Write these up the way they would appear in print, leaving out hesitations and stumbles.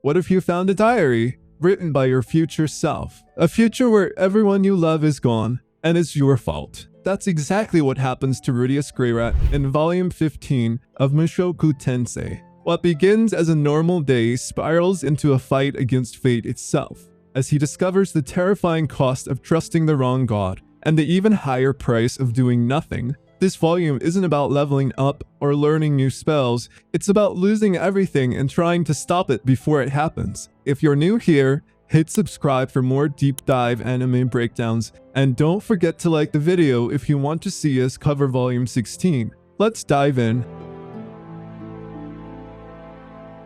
What if you found a diary written by your future self? A future where everyone you love is gone, and it's your fault. That's exactly what happens to Rudeus Greyrat in Volume 15 of Mushoku Tensei. What begins as a normal day spirals into a fight against fate itself, as he discovers the terrifying cost of trusting the wrong god, and the even higher price of doing nothing. This volume isn't about leveling up or learning new spells, it's about losing everything and trying to stop it before it happens. If you're new here, hit subscribe for more deep dive anime breakdowns, and don't forget to like the video if you want to see us cover Volume 16. Let's dive in.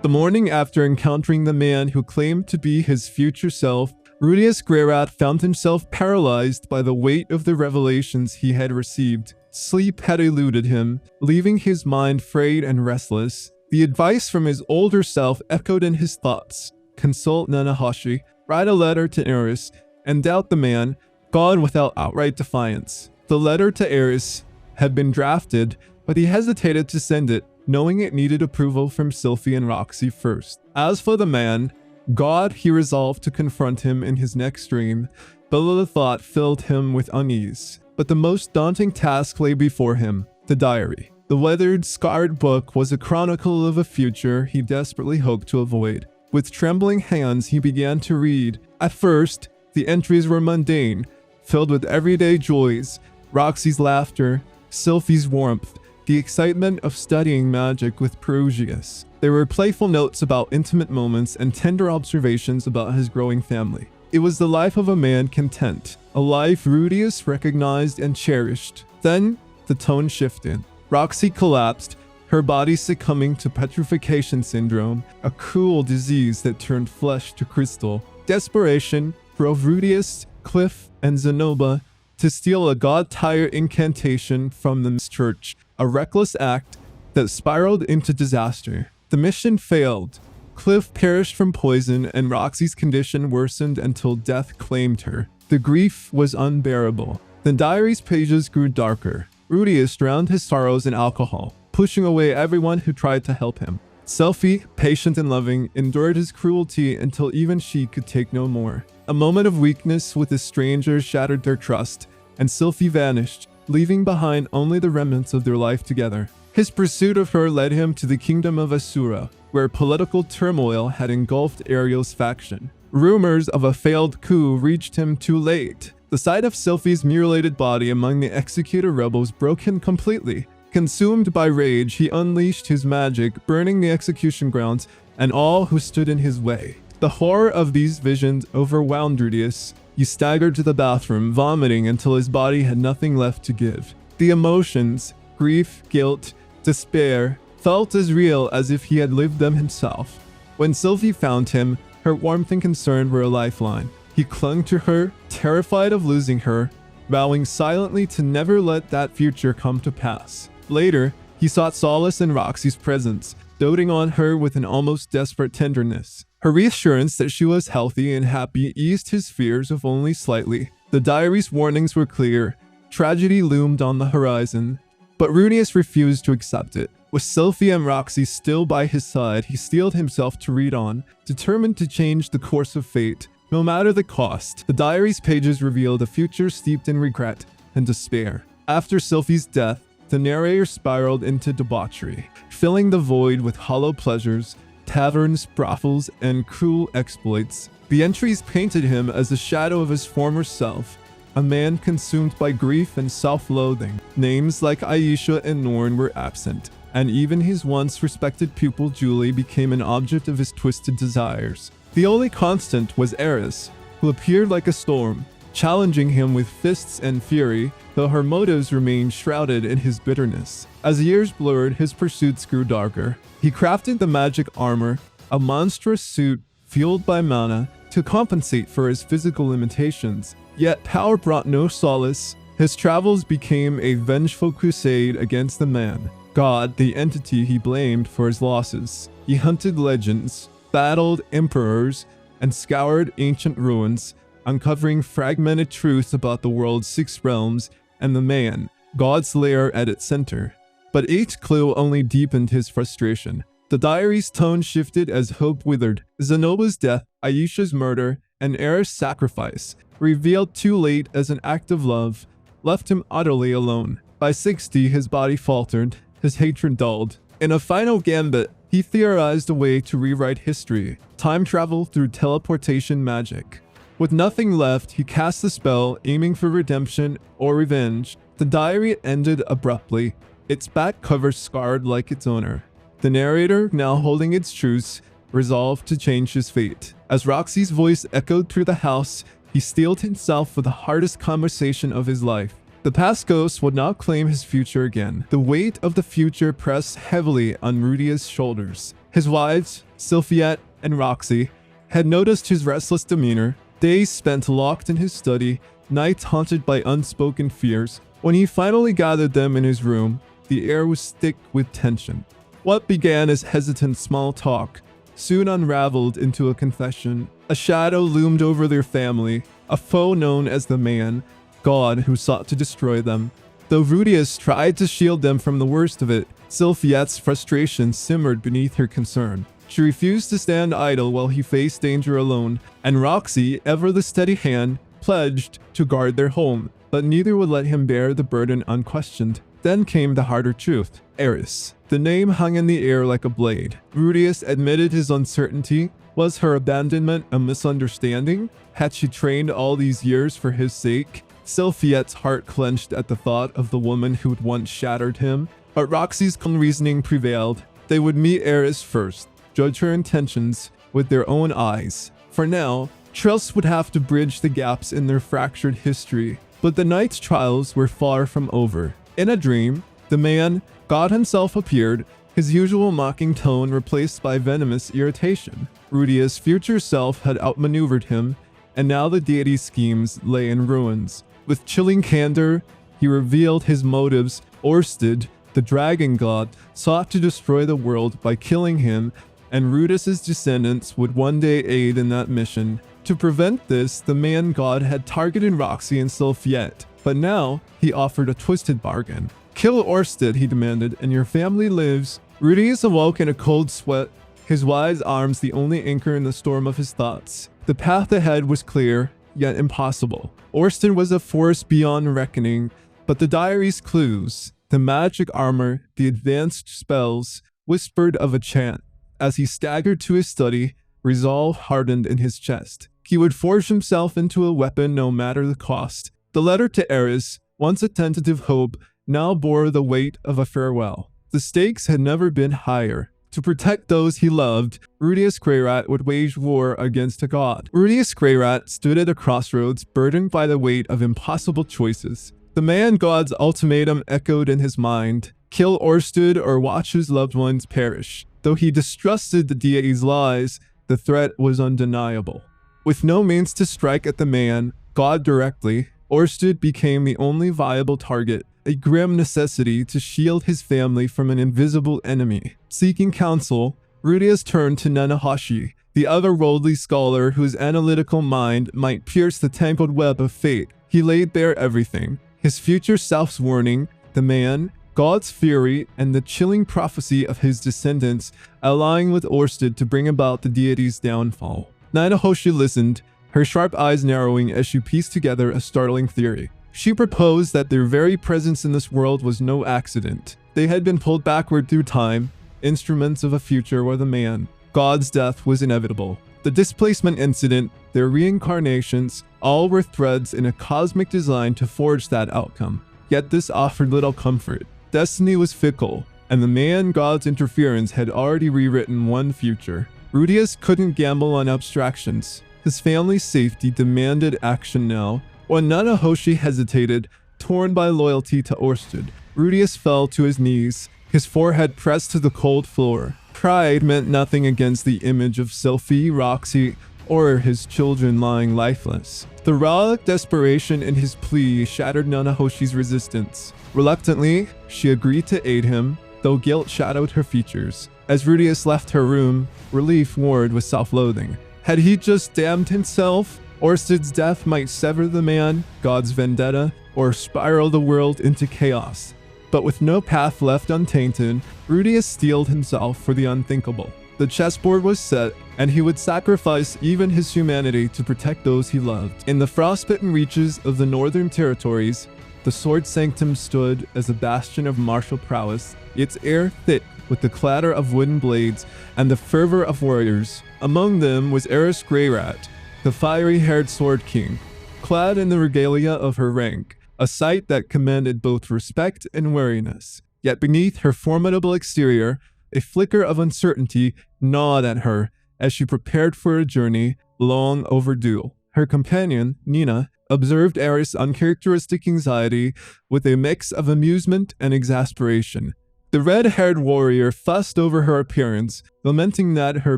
The morning after encountering the man who claimed to be his future self, Rudeus Greyrat found himself paralyzed by the weight of the revelations he had received. Sleep had eluded him, leaving his mind frayed and restless. The advice from his older self echoed in his thoughts. Consult Nanahoshi, write a letter to Eris, and doubt the man, God without outright defiance. The letter to Eris had been drafted, but he hesitated to send it, knowing it needed approval from Sylphie and Roxy first. As for the man, God, he resolved to confront him in his next dream, but the thought filled him with unease. But the most daunting task lay before him, the diary. The weathered, scarred book was a chronicle of a future he desperately hoped to avoid. With trembling hands, he began to read. At first, the entries were mundane, filled with everyday joys, Roxy's laughter, Sylphie's warmth, the excitement of studying magic with Rudeus. There were playful notes about intimate moments and tender observations about his growing family. It was the life of a man content, a life Rudeus recognized and cherished. Then, the tone shifted. Roxy collapsed, her body succumbing to petrification syndrome, a cruel disease that turned flesh to crystal. Desperation drove Rudeus, Cliff, and Zenoba to steal a god-tier incantation from the church, a reckless act that spiraled into disaster. The mission failed. Cliff perished from poison, and Roxy's condition worsened until death claimed her. The grief was unbearable. The diary's pages grew darker. Rudeus drowned his sorrows in alcohol, pushing away everyone who tried to help him. Sylphie, patient and loving, endured his cruelty until even she could take no more. A moment of weakness with a stranger shattered their trust, and Sylphie vanished, leaving behind only the remnants of their life together. His pursuit of her led him to the kingdom of Asura, where political turmoil had engulfed Ariel's faction. Rumors of a failed coup reached him too late. The sight of Sylphie's mutilated body among the executed rebels broke him completely. Consumed by rage, he unleashed his magic, burning the execution grounds and all who stood in his way. The horror of these visions overwhelmed Rudeus. He staggered to the bathroom, vomiting until his body had nothing left to give. The emotions, grief, guilt, despair, felt as real as if he had lived them himself. When Sylphie found him, her warmth and concern were a lifeline. He clung to her, terrified of losing her, vowing silently to never let that future come to pass. Later, he sought solace in Roxy's presence, doting on her with an almost desperate tenderness. Her reassurance that she was healthy and happy eased his fears if only slightly. The diary's warnings were clear. Tragedy loomed on the horizon, but Rudeus refused to accept it. With Sylphie and Roxy still by his side, he steeled himself to read on, determined to change the course of fate, no matter the cost. The diary's pages revealed a future steeped in regret and despair. After Sylphie's death, the narrator spiraled into debauchery, filling the void with hollow pleasures, taverns, brothels, and cruel exploits. The entries painted him as a shadow of his former self, a man consumed by grief and self-loathing. Names like Aisha and Norn were absent, and even his once respected pupil Julie became an object of his twisted desires. The only constant was Eris, who appeared like a storm, challenging him with fists and fury, though her motives remained shrouded in his bitterness. As years blurred, his pursuits grew darker. He crafted the magic armor, a monstrous suit fueled by mana, to compensate for his physical limitations. Yet power brought no solace. His travels became a vengeful crusade against the man, God, the entity he blamed for his losses. He hunted legends, battled emperors, and scoured ancient ruins, uncovering fragmented truths about the world's 6 realms and the man, God's lair at its center. But each clue only deepened his frustration. The diary's tone shifted as hope withered. Zenoba's death, Aisha's murder, and Eris' sacrifice, revealed too late as an act of love, left him utterly alone. By 60, his body faltered, his hatred dulled. In a final gambit, he theorized a way to rewrite history, time travel through teleportation magic. With nothing left, he cast the spell, aiming for redemption or revenge. The diary ended abruptly, its back cover scarred like its owner. The narrator, now holding its truce, resolved to change his fate. As Roxy's voice echoed through the house, he steeled himself for the hardest conversation of his life. The past ghost would not claim his future again. The weight of the future pressed heavily on Rudeus' shoulders. His wives, Sylphiette and Roxy, had noticed his restless demeanor, days spent locked in his study, nights haunted by unspoken fears. When he finally gathered them in his room, the air was thick with tension. What began as hesitant small talk soon unraveled into a confession. A shadow loomed over their family, a foe known as the Man God who sought to destroy them. Though Rudeus tried to shield them from the worst of it, Sylphiette's frustration simmered beneath her concern. She refused to stand idle while he faced danger alone, and Roxy, ever the steady hand, pledged to guard their home, but neither would let him bear the burden unquestioned. Then came the harder truth. Eris. The name hung in the air like a blade. Rudeus admitted his uncertainty. Was her abandonment a misunderstanding? Had she trained all these years for his sake? Sylphiette's heart clenched at the thought of the woman who'd once shattered him. But Roxy's calm reasoning prevailed. They would meet Eris first, judge her intentions with their own eyes. For now, trust would have to bridge the gaps in their fractured history. But the night's trials were far from over. In a dream, the Man God himself appeared, his usual mocking tone replaced by venomous irritation. Rudeus' future self had outmaneuvered him, and now the deity's schemes lay in ruins. With chilling candor, he revealed his motives. Orsted, the Dragon God, sought to destroy the world by killing him, and Rudeus' descendants would one day aid in that mission. To prevent this, the Man God had targeted Roxy and Sylphiette, but now he offered a twisted bargain. Kill Orsted, he demanded, and your family lives. Rudeus awoke in a cold sweat, his wise arms the only anchor in the storm of his thoughts. The path ahead was clear, yet impossible. Orsted was a force beyond reckoning, but the diary's clues, the magic armor, the advanced spells, whispered of a chance. As he staggered to his study, resolve hardened in his chest. He would forge himself into a weapon no matter the cost. The letter to Eris, once a tentative hope, now bore the weight of a farewell. The stakes had never been higher. To protect those he loved, Rudeus Greyrat would wage war against a god. Rudeus Greyrat stood at a crossroads, burdened by the weight of impossible choices. The Man God's ultimatum echoed in his mind: kill Orsted or watch his loved ones perish. Though he distrusted the deity's lies, the threat was undeniable. With no means to strike at the Man God directly, Orsted became the only viable target, a grim necessity to shield his family from an invisible enemy. Seeking counsel, Rudeus turned to Nanahoshi, the otherworldly scholar whose analytical mind might pierce the tangled web of fate. He laid bare everything: his future self's warning, the Man, God's fury, and the chilling prophecy of his descendants allying with Orsted to bring about the deity's downfall. Nanahoshi listened, her sharp eyes narrowing as she pieced together a startling theory. She proposed that their very presence in this world was no accident. They had been pulled backward through time, instruments of a future where the Man God's death was inevitable. The displacement incident, their reincarnations, all were threads in a cosmic design to forge that outcome. Yet this offered little comfort. Destiny was fickle, and the Man God's interference had already rewritten one future. Rudeus couldn't gamble on abstractions. His family's safety demanded action now. When Nanahoshi hesitated, torn by loyalty to Orsted, Rudeus fell to his knees, his forehead pressed to the cold floor. Pride meant nothing against the image of Sylphie, Roxy, or his children lying lifeless. The raw desperation in his plea shattered Nanahoshi's resistance. Reluctantly, she agreed to aid him, though guilt shadowed her features. As Rudeus left her room, relief warred with self-loathing. Had he just damned himself? Orsted's death might sever the Man God's vendetta, or spiral the world into chaos. But with no path left untainted, Rudeus steeled himself for the unthinkable. The chessboard was set, and he would sacrifice even his humanity to protect those he loved. In the frostbitten reaches of the northern territories, the Sword Sanctum stood as a bastion of martial prowess, its air thick with the clatter of wooden blades and the fervor of warriors. Among them was Eris Greyrat, the fiery-haired Sword King, clad in the regalia of her rank, a sight that commanded both respect and wariness. Yet beneath her formidable exterior, a flicker of uncertainty gnawed at her as she prepared for a journey long overdue. Her companion, Nina, observed Eris' uncharacteristic anxiety with a mix of amusement and exasperation. The red-haired warrior fussed over her appearance, lamenting that her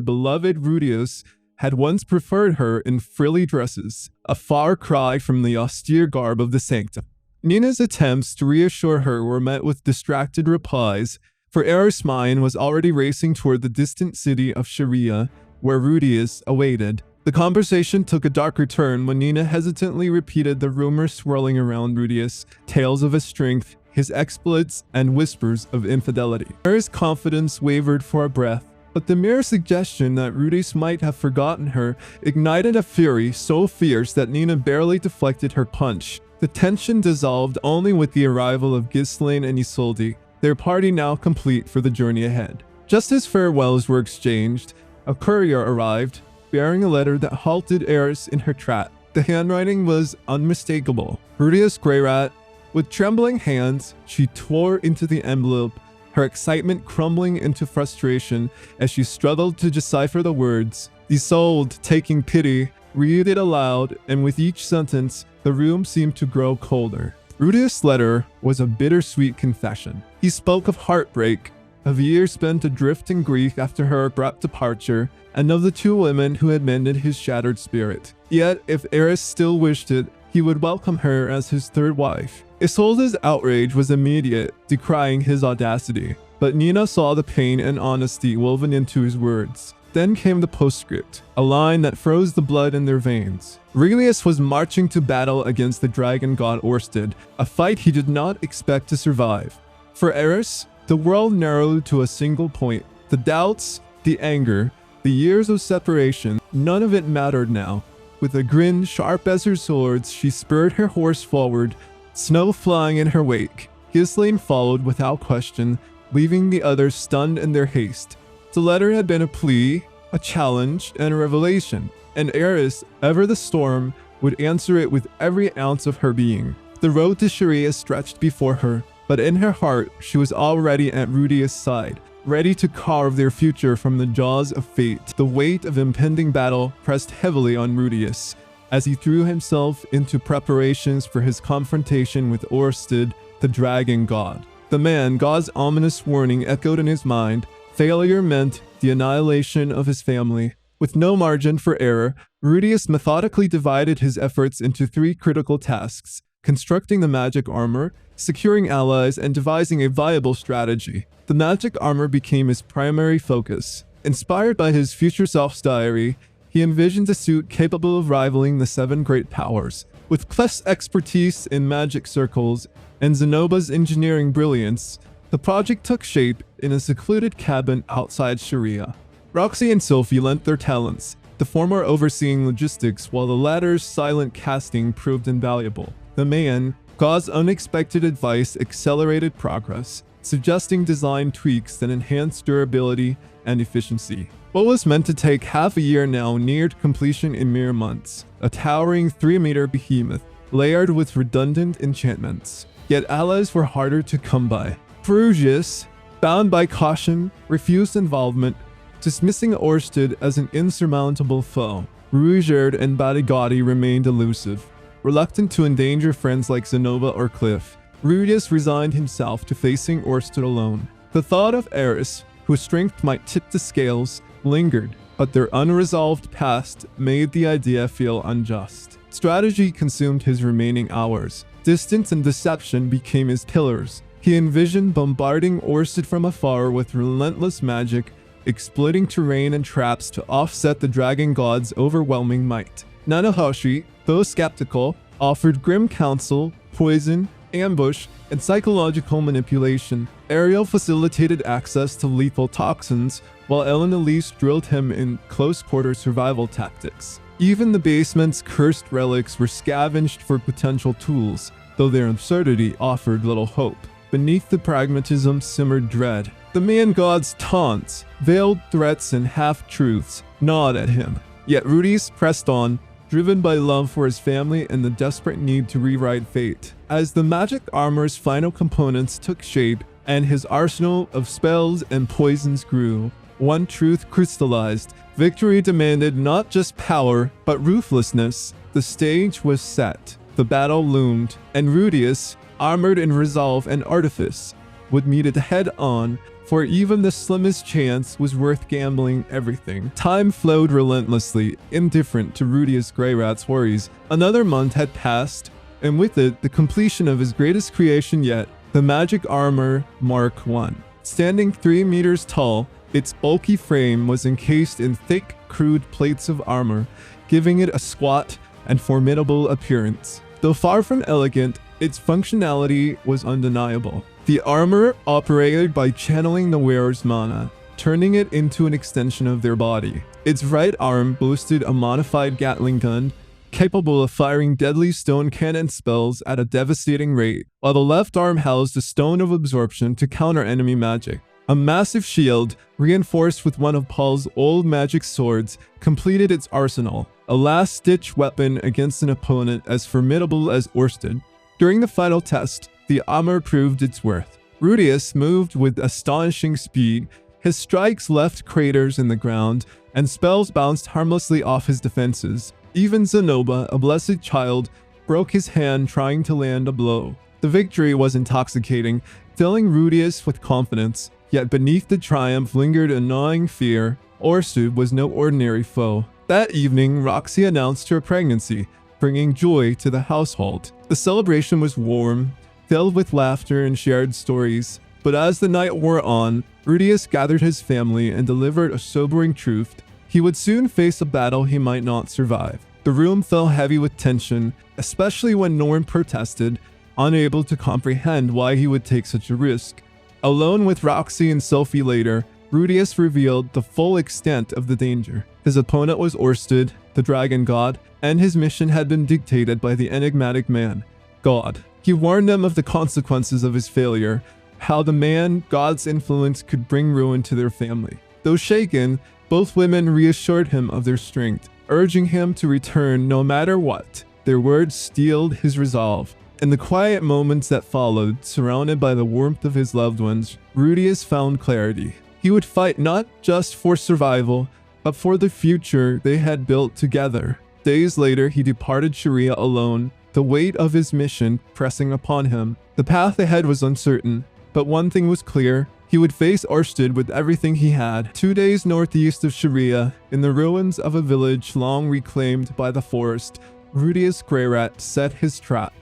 beloved Rudeus had once preferred her in frilly dresses, a far cry from the austere garb of the sanctum. Nina's attempts to reassure her were met with distracted replies, for Eris' mind was already racing toward the distant city of Sharia, where Rudeus awaited. The conversation took a darker turn when Nina hesitantly repeated the rumors swirling around Rudeus, tales of his strength, his exploits, and whispers of infidelity. Eris' confidence wavered for a breath, but the mere suggestion that Rudeus might have forgotten her ignited a fury so fierce that Nina barely deflected her punch. The tension dissolved only with the arrival of Ghislaine and Isolde, their party now complete for the journey ahead. Just as farewells were exchanged, a courier arrived, bearing a letter that halted Eris in her track. The handwriting was unmistakable. Rudeus Greyrat. With trembling hands, she tore into the envelope, her excitement crumbling into frustration as she struggled to decipher the words. Isolde, taking pity, read it aloud, and with each sentence, the room seemed to grow colder. Rudeus' letter was a bittersweet confession. He spoke of heartbreak, of years spent adrift in grief after her abrupt departure, and of the two women who had mended his shattered spirit. Yet, if Eris still wished it, he would welcome her as his third wife. Isolde's outrage was immediate, decrying his audacity, but Nina saw the pain and honesty woven into his words. Then came the postscript, a line that froze the blood in their veins. Rudeus was marching to battle against the Dragon God Orsted, a fight he did not expect to survive. For Eris, the world narrowed to a single point. The doubts, the anger, the years of separation, none of it mattered now. With a grin sharp as her swords, she spurred her horse forward, snow flying in her wake. Ghislaine followed without question, leaving the others stunned in their haste. The letter had been a plea, a challenge, and a revelation, and Eris, ever the storm, would answer it with every ounce of her being. The road to Sharia stretched before her, but in her heart she was already at Rudeus' side, ready to carve their future from the jaws of fate. The weight of impending battle pressed heavily on Rudeus as he threw himself into preparations for his confrontation with Orsted, the Dragon God. The man, God's ominous warning echoed in his mind. Failure meant the annihilation of his family. With no margin for error, Rudeus methodically divided his efforts into three critical tasks: constructing the magic armor, securing allies, and devising a viable strategy. The magic armor became his primary focus. Inspired by his future self's diary, he envisioned a suit capable of rivaling the seven great powers. With Clef's expertise in magic circles and Zenoba's engineering brilliance, the project took shape in a secluded cabin outside Sharia. Roxy and Sophie lent their talents, the former overseeing logistics while the latter's silent casting proved invaluable. The man, God's unexpected advice accelerated progress, suggesting design tweaks that enhanced durability and efficiency. What was meant to take half a year now neared completion in mere months, a towering 3-meter behemoth, layered with redundant enchantments. Yet allies were harder to come by. Rudeus, bound by caution, refused involvement, dismissing Orsted as an insurmountable foe. Rudeus and Badigati remained elusive, reluctant to endanger friends like Zenoba or Cliff. Rudeus resigned himself to facing Orsted alone. The thought of Eris, whose strength might tip the scales, lingered, but their unresolved past made the idea feel unjust. Strategy consumed his remaining hours. Distance and deception became his pillars. He envisioned bombarding Orsted from afar with relentless magic, exploiting terrain and traps to offset the Dragon God's overwhelming might. Nanahoshi, though skeptical, offered grim counsel, poison, ambush, and psychological manipulation. Ariel facilitated access to lethal toxins, while Ellen Elise drilled him in close-quarter survival tactics. Even the basement's cursed relics were scavenged for potential tools, though their absurdity offered little hope. Beneath the pragmatism simmered dread. The man-god's taunts, veiled threats, and half-truths gnawed at him. Yet Rudeus pressed on, driven by love for his family and the desperate need to rewrite fate. As the magic armor's final components took shape and his arsenal of spells and poisons grew, one truth crystallized. Victory demanded not just power, but ruthlessness. The stage was set. The battle loomed, and Rudeus, armored in resolve and artifice, would meet it head-on, for even the slimmest chance was worth gambling everything. Time flowed relentlessly, indifferent to Rudeus Greyrat's worries. Another month had passed, and with it, the completion of his greatest creation yet, the magic armor Mark I. Standing 3 meters tall, its bulky frame was encased in thick, crude plates of armor, giving it a squat and formidable appearance. Though far from elegant, its functionality was undeniable. The armor operated by channeling the wearer's mana, turning it into an extension of their body. Its right arm boasted a modified Gatling gun, capable of firing deadly stone cannon spells at a devastating rate, while the left arm housed a stone of absorption to counter enemy magic. A massive shield, reinforced with one of Paul's old magic swords, completed its arsenal, a last-ditch weapon against an opponent as formidable as Orsted. During the final test, the armor proved its worth. Rudeus moved with astonishing speed. His strikes left craters in the ground, and spells bounced harmlessly off his defenses. Even Zenoba, a blessed child, broke his hand trying to land a blow. The victory was intoxicating, filling Rudeus with confidence. Yet beneath the triumph lingered a gnawing fear. Orsted was no ordinary foe. That evening, Roxy announced her pregnancy, bringing joy to the household. The celebration was warm, filled with laughter and shared stories. But as the night wore on, Rudeus gathered his family and delivered a sobering truth. He would soon face a battle he might not survive. The room fell heavy with tension, especially when Norm protested, unable to comprehend why he would take such a risk. Alone with Roxy and Sophie later, Rudeus revealed the full extent of the danger. His opponent was Orsted, the Dragon God, and his mission had been dictated by the enigmatic man, God. He warned them of the consequences of his failure, how the man, God's influence could bring ruin to their family. Though shaken, both women reassured him of their strength, urging him to return no matter what. Their words steeled his resolve. In the quiet moments that followed, surrounded by the warmth of his loved ones, Rudeus found clarity. He would fight not just for survival, but for the future they had built together. Days later, he departed Sharia alone, the weight of his mission pressing upon him. The path ahead was uncertain, but one thing was clear. He would face Orsted with everything he had. 2 days northeast of Sharia, in the ruins of a village long reclaimed by the forest, Rudeus Greyrat set his trap.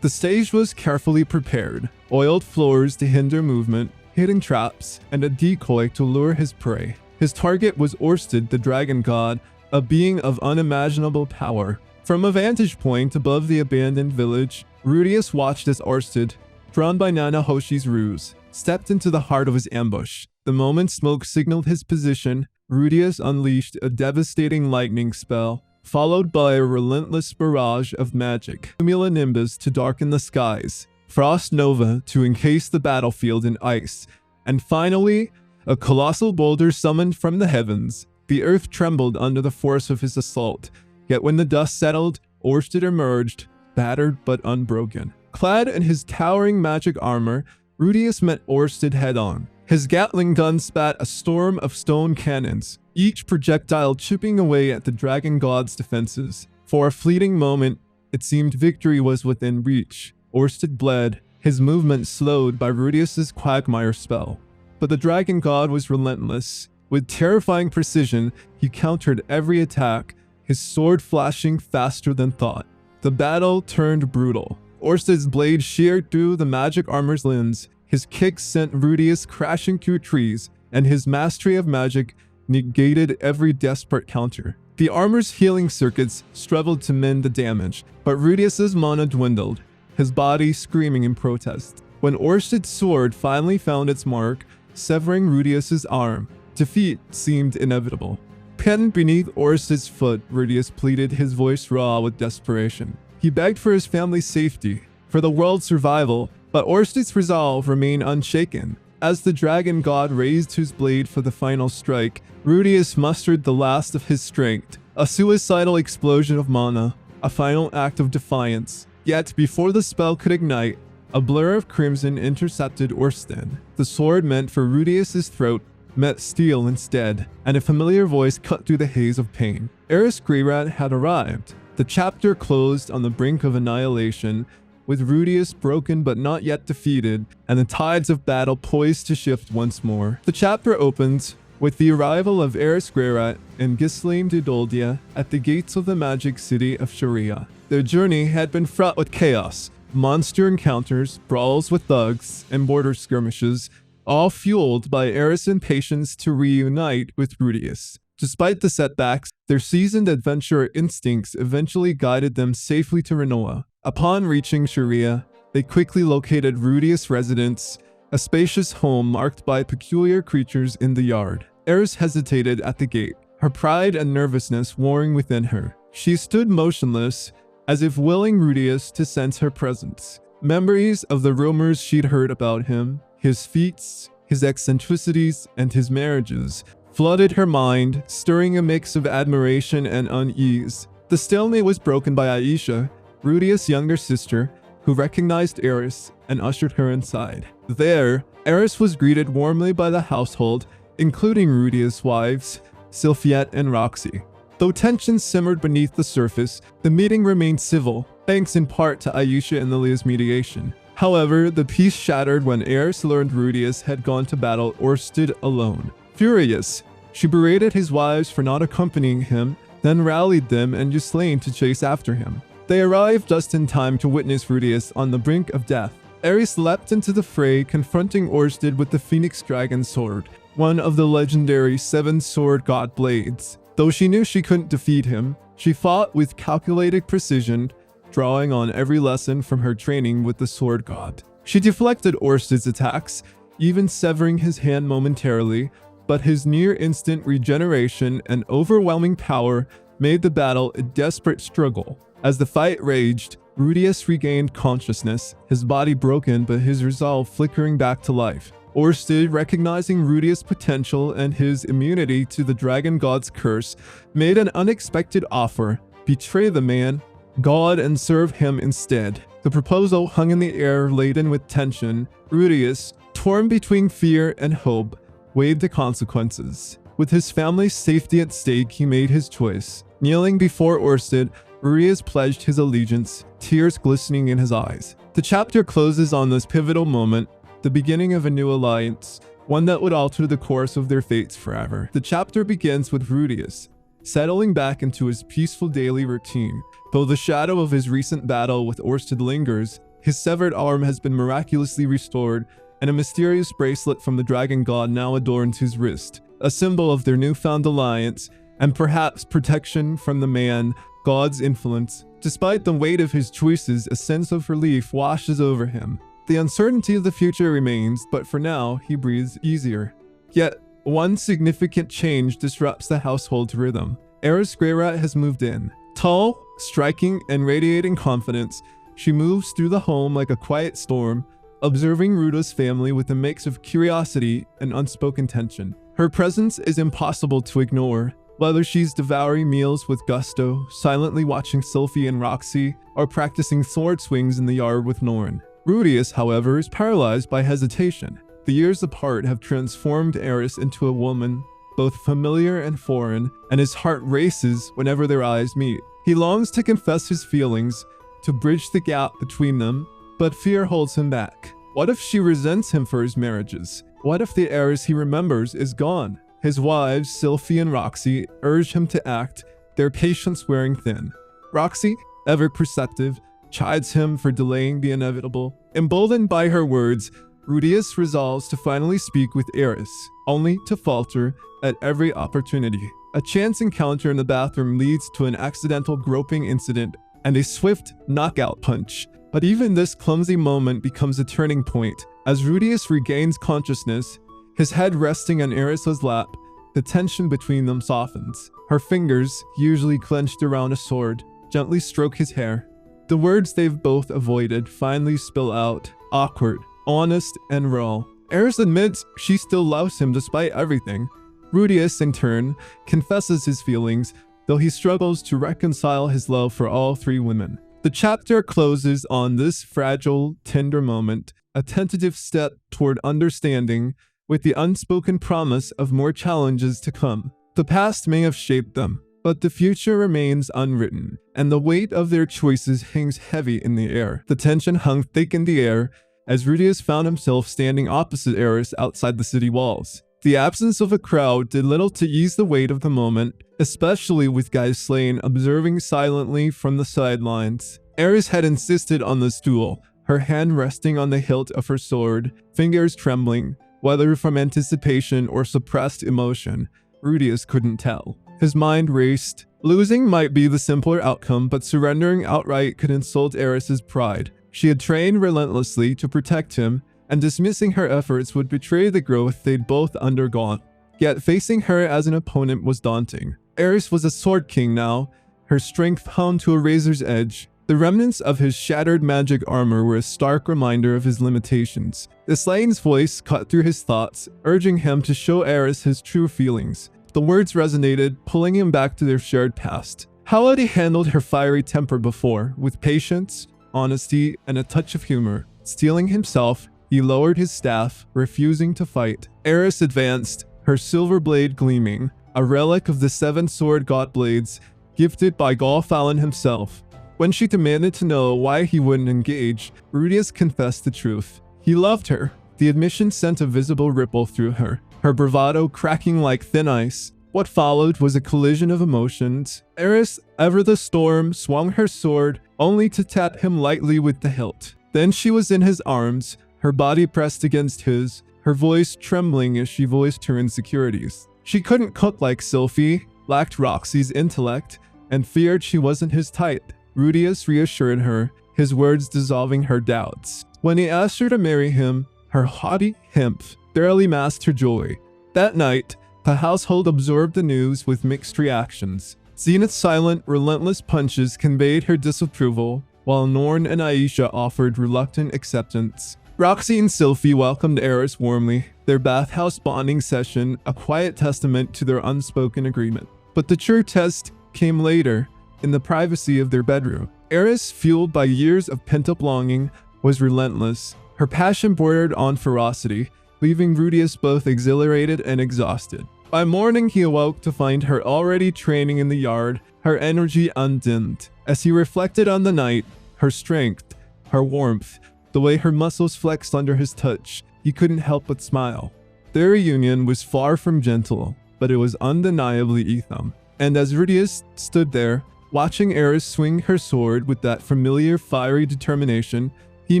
The stage was carefully prepared, oiled floors to hinder movement, hidden traps, and a decoy to lure his prey. His target was Orsted, the Dragon God, a being of unimaginable power. From a vantage point above the abandoned village, Rudeus watched as Orsted, drawn by Nanahoshi's ruse, stepped into the heart of his ambush. The moment smoke signaled his position, Rudeus unleashed a devastating lightning spell, followed by a relentless barrage of magic, cumulonimbus to darken the skies, frost nova to encase the battlefield in ice, and finally, a colossal boulder summoned from the heavens. The earth trembled under the force of his assault, yet when the dust settled, Orsted emerged, battered but unbroken. Clad in his towering magic armor, Rudeus met Orsted head-on. His Gatling gun spat a storm of stone cannons, each projectile chipping away at the Dragon God's defenses. For a fleeting moment, it seemed victory was within reach. Orsted bled, his movement slowed by Rudeus's Quagmire spell. But the Dragon God was relentless. With terrifying precision, he countered every attack, his sword flashing faster than thought. The battle turned brutal. Orsted's blade sheared through the magic armor's lens. His kicks sent Rudeus crashing through trees, and his mastery of magic negated every desperate counter. The armor's healing circuits struggled to mend the damage, but Rudeus's mana dwindled. his body screaming in protest. When Orsted's sword finally found its mark, severing Rudeus's arm, defeat seemed inevitable. Pinned beneath Orsted's foot, Rudeus pleaded, his voice raw with desperation. He begged for his family's safety, for the world's survival, but Orsted's resolve remained unshaken. As the dragon god raised his blade for the final strike, Rudeus mustered the last of his strength, a suicidal explosion of mana, a final act of defiance. Yet, before the spell could ignite, a blur of crimson intercepted Orsted. The sword meant for Rudeus's throat met steel instead, and a familiar voice cut through the haze of pain. Eris Greyrat had arrived. The chapter closed on the brink of annihilation, with Rudeus broken but not yet defeated, and the tides of battle poised to shift once more. The chapter opens with the arrival of Eris Greyrat and Gisleam de Doldia at the gates of the magic city of Sharia. Their journey had been fraught with chaos, monster encounters, brawls with thugs, and border skirmishes, all fueled by Eris' impatience to reunite with Rudeus. Despite the setbacks, their seasoned adventurer instincts eventually guided them safely to Renoa. Upon reaching Sharia, they quickly located Rudeus' residence, a spacious home marked by peculiar creatures in the yard. Eris hesitated at the gate, her pride and nervousness warring within her. She stood motionless, as if willing Rudeus to sense her presence. Memories of the rumors she'd heard about him, his feats, his eccentricities, and his marriages flooded her mind, stirring a mix of admiration and unease. The stalemate was broken by Aisha, Rudeus' younger sister, who recognized Eris and ushered her inside. There, Eris was greeted warmly by the household, including Rudeus' wives, Sylphiette and Roxy. Though tensions simmered beneath the surface, the meeting remained civil, thanks in part to Aisha and Lilia's mediation. However, the peace shattered when Eris learned Rudeus had gone to battle Orsted alone. Furious, she berated his wives for not accompanying him, then rallied them and Gisleam to chase after him. They arrived just in time to witness Rudeus on the brink of death. Eris leapt into the fray, confronting Orsted with the Phoenix Dragon Sword, one of the legendary 7-sword god blades. Though she knew she couldn't defeat him, she fought with calculated precision, drawing on every lesson from her training with the sword god. She deflected Orsted's attacks, even severing his hand momentarily, but his near-instant regeneration and overwhelming power made the battle a desperate struggle. As the fight raged, Rudeus regained consciousness, his body broken but his resolve flickering back to life. Orsted, recognizing Rudeus' potential and his immunity to the Dragon God's curse, made an unexpected offer: betray the man, God, and serve him instead. The proposal hung in the air, laden with tension. Rudeus, torn between fear and hope, weighed the consequences. With his family's safety at stake, he made his choice. Kneeling before Orsted, Rudeus pledged his allegiance, tears glistening in his eyes. The chapter closes on this pivotal moment, the beginning of a new alliance, one that would alter the course of their fates forever. The chapter begins with Rudeus settling back into his peaceful daily routine. Though the shadow of his recent battle with Orsted lingers, his severed arm has been miraculously restored, and a mysterious bracelet from the Dragon God now adorns his wrist, a symbol of their newfound alliance and perhaps protection from the man God's influence. Despite the weight of his choices, a sense of relief washes over him. The uncertainty of the future remains, but for now, he breathes easier. Yet, one significant change disrupts the household's rhythm. Eris Greyrat has moved in. Tall, striking, and radiating confidence, she moves through the home like a quiet storm, observing Rudeus' family with a mix of curiosity and unspoken tension. Her presence is impossible to ignore, whether she's devouring meals with gusto, silently watching Sylphie and Roxy, or practicing sword swings in the yard with Norn. Rudeus, however, is paralyzed by hesitation. The years apart have transformed Eris into a woman, both familiar and foreign, and his heart races whenever their eyes meet. He longs to confess his feelings, to bridge the gap between them, but fear holds him back. What if she resents him for his marriages? What if the Eris he remembers is gone? His wives, Sylphie and Roxy, urge him to act, their patience wearing thin. Roxy, ever perceptive, chides him for delaying the inevitable. Emboldened by her words, Rudeus resolves to finally speak with Eris, only to falter at every opportunity. A chance encounter in the bathroom leads to an accidental groping incident and a swift knockout punch, But even this clumsy moment becomes a turning point. As Rudeus regains consciousness, his head resting on Eris's lap, the tension between them softens. Her fingers, usually clenched around a sword, gently stroke his hair. The words they've both avoided finally spill out, awkward, honest, and raw. Eris admits she still loves him despite everything. Rudeus, in turn, confesses his feelings, though he struggles to reconcile his love for all three women. The chapter closes on this fragile, tender moment, a tentative step toward understanding, with the unspoken promise of more challenges to come. The past may have shaped them, but the future remains unwritten, and the weight of their choices hangs heavy in the air. The tension hung thick in the air as Rudeus found himself standing opposite Eris outside the city walls. The absence of a crowd did little to ease the weight of the moment, especially with Guy Slane observing silently from the sidelines. Eris had insisted on the stool, her hand resting on the hilt of her sword, fingers trembling, whether from anticipation or suppressed emotion. Rudeus couldn't tell. His mind raced. Losing might be the simpler outcome, but surrendering outright could insult Eris's pride. She had trained relentlessly to protect him, and dismissing her efforts would betray the growth they'd both undergone. Yet facing her as an opponent was daunting. Eris was a sword king now, her strength honed to a razor's edge. The remnants of his shattered magic armor were a stark reminder of his limitations. The Slane's voice cut through his thoughts, urging him to show Eris his true feelings. The words resonated, pulling him back to their shared past. How had he handled her fiery temper before? With patience, honesty, and a touch of humor. Steeling himself, he lowered his staff, refusing to fight. Eris advanced, her silver blade gleaming, a relic of the 7 sword god blades, gifted by Galfalon himself. When she demanded to know why he wouldn't engage, Rudeus confessed the truth. He loved her. The admission sent a visible ripple through her, her bravado cracking like thin ice. What followed was a collision of emotions. Eris, ever the storm, swung her sword, only to tap him lightly with the hilt. Then she was in his arms, her body pressed against his, her voice trembling as she voiced her insecurities. She couldn't cook like Sylphie, lacked Roxy's intellect, and feared she wasn't his type. Rudeus reassured her, his words dissolving her doubts. When he asked her to marry him, her haughty hemp barely masked her joy. That night, the household absorbed the news with mixed reactions. Zenith's silent, relentless punches conveyed her disapproval, while Norn and Aisha offered reluctant acceptance. Roxy and Sylphie welcomed Eris warmly, their bathhouse bonding session a quiet testament to their unspoken agreement. But the true test came later, in the privacy of their bedroom. Eris, fueled by years of pent-up longing, was relentless. Her passion bordered on ferocity, leaving Rudeus both exhilarated and exhausted. By morning, he awoke to find her already training in the yard, her energy undimmed. As he reflected on the night, her strength, her warmth, the way her muscles flexed under his touch, he couldn't help but smile. Their reunion was far from gentle, but it was undeniably Etham. And as Rudeus stood there, watching Eris swing her sword with that familiar fiery determination, he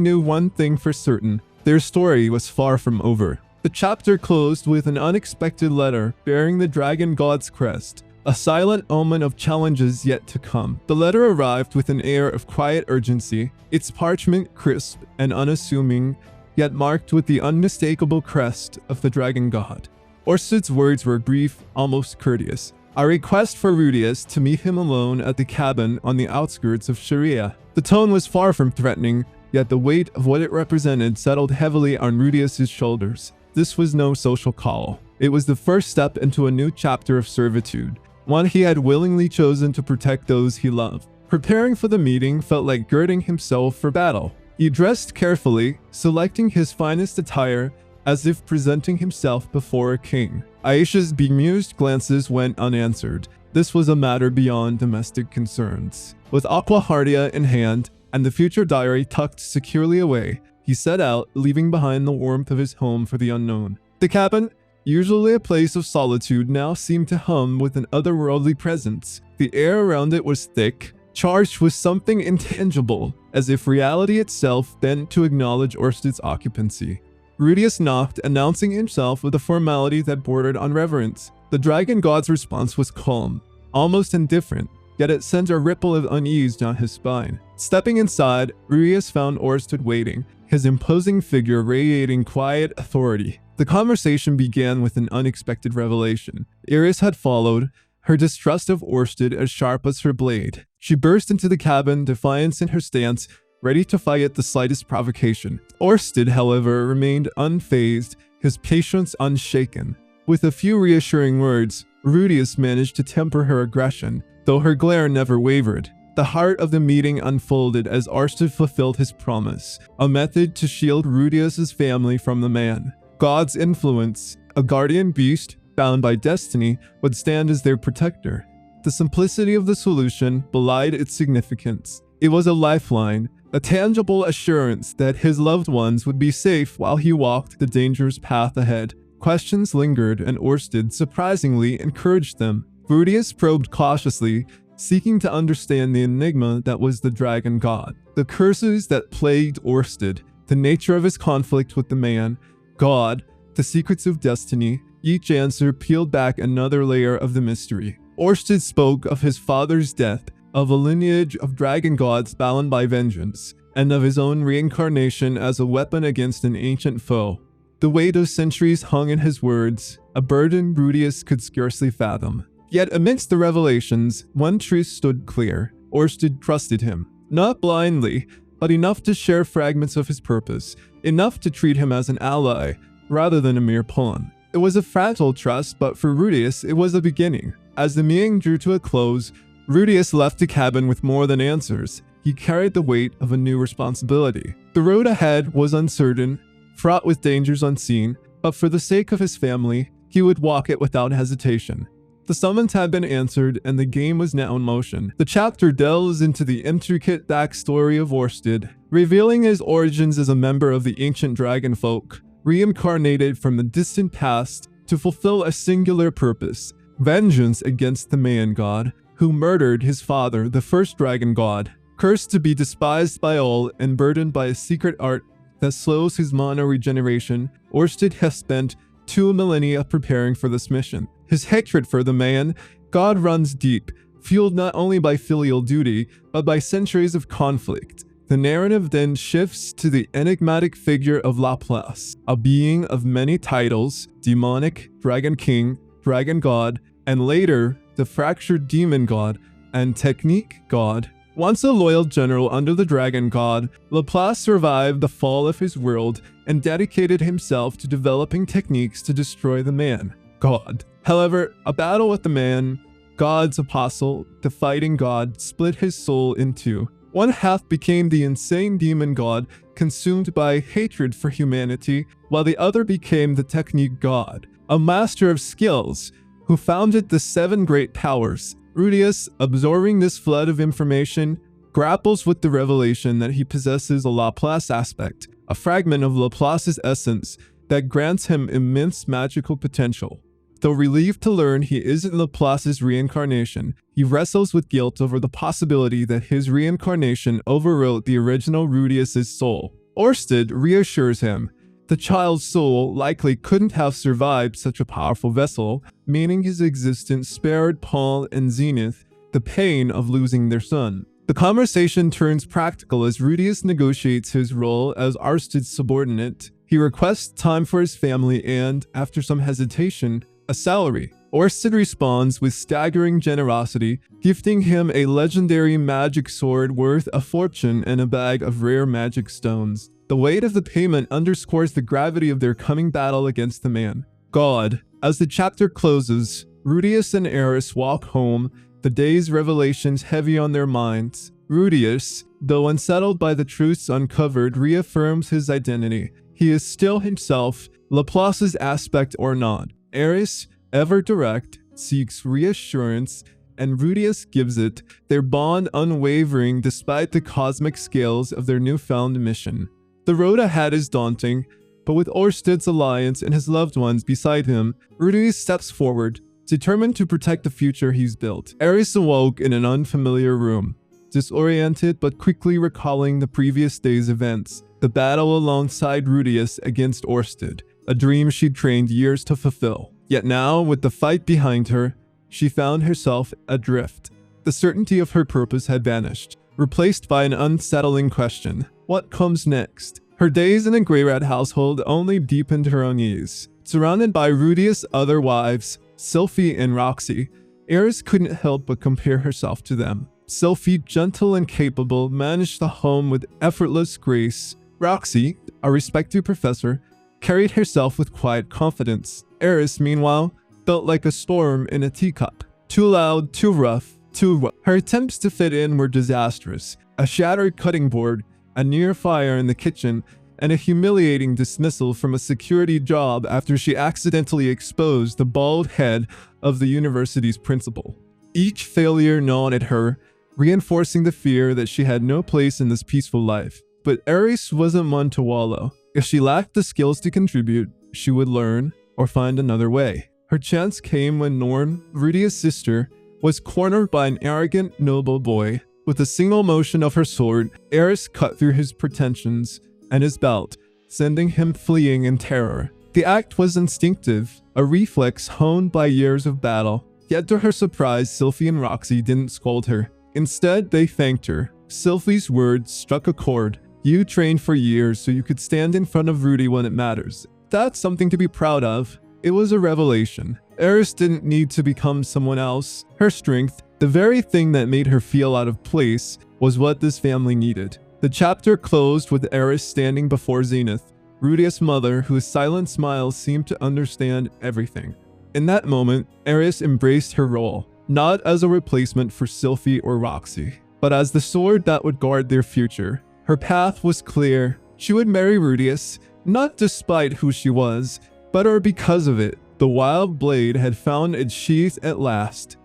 knew one thing for certain: their story was far from over. The chapter closed with an unexpected letter bearing the Dragon God's crest, a silent omen of challenges yet to come. The letter arrived with an air of quiet urgency, its parchment crisp and unassuming, yet marked with the unmistakable crest of the Dragon God. Orsted's words were brief, almost courteous. A request for Rudeus to meet him alone at the cabin on the outskirts of Sharia. The tone was far from threatening, yet the weight of what it represented settled heavily on Rudeus's shoulders. This was no social call. It was the first step into a new chapter of servitude, one he had willingly chosen to protect those he loved. Preparing for the meeting felt like girding himself for battle. He dressed carefully, selecting his finest attire, as if presenting himself before a king. Aisha's bemused glances went unanswered. This was a matter beyond domestic concerns. With Aquahardia in hand, and the future diary tucked securely away, he set out, leaving behind the warmth of his home for the unknown. The cabin, usually a place of solitude, now seemed to hum with an otherworldly presence. The air around it was thick, charged with something intangible, as if reality itself bent to acknowledge Orsted's occupancy. Rudeus knocked, announcing himself with a formality that bordered on reverence. The Dragon God's response was calm, almost indifferent, yet it sent a ripple of unease down his spine. Stepping inside, Rudeus found Orsted waiting, his imposing figure radiating quiet authority. The conversation began with an unexpected revelation. Eris had followed, her distrust of Orsted as sharp as her blade. She burst into the cabin, defiance in her stance, ready to fight at the slightest provocation. Orsted, however, remained unfazed, his patience unshaken. With a few reassuring words, Rudeus managed to temper her aggression, though her glare never wavered. The heart of the meeting unfolded as Orsted fulfilled his promise, a method to shield Rudeus's family from the man. God's influence, a guardian beast bound by destiny, would stand as their protector. The simplicity of the solution belied its significance. It was a lifeline, a tangible assurance that his loved ones would be safe while he walked the dangerous path ahead. Questions lingered, and Orsted surprisingly encouraged them. Rudeus probed cautiously, seeking to understand the enigma that was the Dragon God. The curses that plagued Orsted, the nature of his conflict with the man, God, the secrets of destiny, each answer peeled back another layer of the mystery. Orsted spoke of his father's death, of a lineage of dragon gods bound by vengeance, and of his own reincarnation as a weapon against an ancient foe. The weight of centuries hung in his words, a burden Rudeus could scarcely fathom. Yet amidst the revelations, one truth stood clear. Orsted trusted him. Not blindly, but enough to share fragments of his purpose, enough to treat him as an ally, rather than a mere pawn. It was a fragile trust, but for Rudeus, it was a beginning. As the meeting drew to a close, Rudeus left the cabin with more than answers. He carried the weight of a new responsibility. The road ahead was uncertain, fraught with dangers unseen, but for the sake of his family, he would walk it without hesitation. The summons had been answered, and the game was now in motion. The chapter delves into the intricate backstory of Orsted, revealing his origins as a member of the ancient dragon folk, reincarnated from the distant past to fulfill a singular purpose: vengeance against the man god, who murdered his father, the first dragon god. Cursed to be despised by all and burdened by a secret art that slows his mana regeneration, Orsted has spent 2 millennia preparing for this mission. His hatred for the man god runs deep, fueled not only by filial duty, but by centuries of conflict. The narrative then shifts to the enigmatic figure of Laplace, a being of many titles: demonic, dragon king, dragon god, and later, the fractured demon god and technique god. Once a loyal general under the dragon god, Laplace survived the fall of his world and dedicated himself to developing techniques to destroy the man god. However, a battle with the man god's apostle, the fighting god, split his soul in two. One half became the insane demon god, consumed by hatred for humanity, while the other became the technique god, a master of skills, who founded the 7 great powers. Rudeus, absorbing this flood of information, grapples with the revelation that he possesses a Laplace aspect, a fragment of Laplace's essence that grants him immense magical potential. Though relieved to learn he isn't Laplace's reincarnation, he wrestles with guilt over the possibility that his reincarnation overwrote the original Rudeus's soul. Orsted reassures him. The child's soul likely couldn't have survived such a powerful vessel, meaning his existence spared Paul and Zenith the pain of losing their son. The conversation turns practical as Rudeus negotiates his role as Orsted's subordinate. He requests time for his family and, after some hesitation, a salary. Orsted responds with staggering generosity, gifting him a legendary magic sword worth a fortune and a bag of rare magic stones. The weight of the payment underscores the gravity of their coming battle against the man god. As the chapter closes, Rudeus and Eris walk home, the day's revelations heavy on their minds. Rudeus, though unsettled by the truths uncovered, reaffirms his identity. He is still himself, Laplace's aspect or not. Eris, ever direct, seeks reassurance, and Rudeus gives it, their bond unwavering despite the cosmic scales of their newfound mission. The road ahead is daunting, but with Orsted's alliance and his loved ones beside him, Rudeus steps forward, determined to protect the future he's built. Eris awoke in an unfamiliar room, disoriented but quickly recalling the previous day's events, the battle alongside Rudeus against Orsted, a dream she'd trained years to fulfill. Yet now, with the fight behind her, she found herself adrift. The certainty of her purpose had vanished, replaced by an unsettling question. What comes next? Her days in a Greyrat household only deepened her unease. Surrounded by Rudeus' other wives, Sylphie and Roxy, Eris couldn't help but compare herself to them. Sylphie, gentle and capable, managed the home with effortless grace. Roxy, a respected professor, carried herself with quiet confidence. Eris, meanwhile, felt like a storm in a teacup. Too loud, too rough, too rough. Her attempts to fit in were disastrous. A shattered cutting board, a near fire in the kitchen, and a humiliating dismissal from a security job after she accidentally exposed the bald head of the university's principal. Each failure gnawed at her, reinforcing the fear that she had no place in this peaceful life. But Eris wasn't one to wallow. If she lacked the skills to contribute, she would learn or find another way. Her chance came when Norn, Rudeus' sister, was cornered by an arrogant, noble boy. With a single motion of her sword, Eris cut through his pretensions and his belt, sending him fleeing in terror. The act was instinctive, a reflex honed by years of battle. Yet to her surprise, Sylphie and Roxy didn't scold her. Instead, they thanked her. Sylphie's words struck a chord. You trained for years so you could stand in front of Rudy when it matters. That's something to be proud of. It was a revelation. Eris didn't need to become someone else. Her strength, the very thing that made her feel out of place, was what this family needed. The chapter closed with Eris standing before Zenith, Rudeus' mother, whose silent smile seemed to understand everything. In that moment, Eris embraced her role, not as a replacement for Sylphie or Roxy, but as the sword that would guard their future. Her path was clear. She would marry Rudeus, not despite who she was, but because of it. The wild blade had found its sheath at last.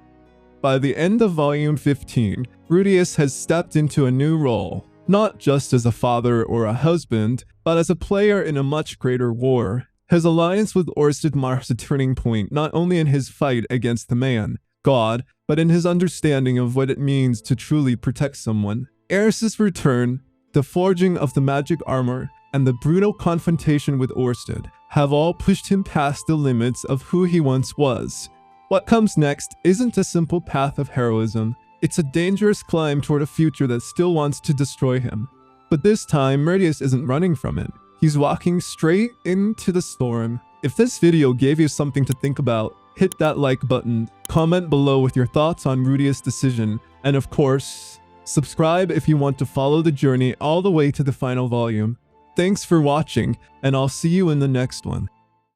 By the end of Volume 15, Rudeus has stepped into a new role. Not just as a father or a husband, but as a player in a much greater war. His alliance with Orsted marks a turning point not only in his fight against the man, God, but in his understanding of what it means to truly protect someone. Eris' return, the forging of the magic armor, and the brutal confrontation with Orsted have all pushed him past the limits of who he once was. What comes next isn't a simple path of heroism. It's a dangerous climb toward a future that still wants to destroy him. But this time, Rudeus isn't running from it. He's walking straight into the storm. If this video gave you something to think about, hit that like button, comment below with your thoughts on Rudeus' decision, and of course, subscribe if you want to follow the journey all the way to the final volume. Thanks for watching, and I'll see you in the next one.